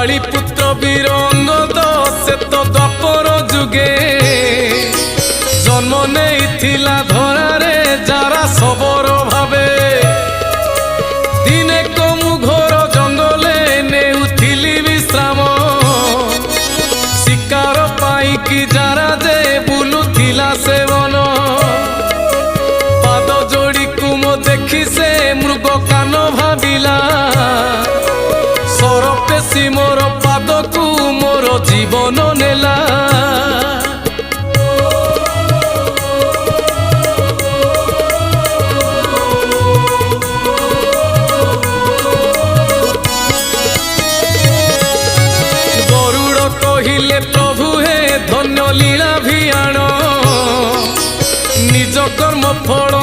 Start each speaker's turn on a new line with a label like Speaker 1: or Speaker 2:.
Speaker 1: पुत्र वीरंगद से तो द्वापर जुगे जन्म नेइथिला धरारे जारा सबरो भावे दिने कमु घोर जंगले नेउथिली विश्राम शिकार पाई कि जारा दे बुलुथिला से वन पाद जोड़ी कुम देखी से मृग कान भाविला सरपेशी मोर पाद को मोर जीवन नेला गरुड़ कहिले प्रभु हे धन्य लीला भियाण निज कर्म फल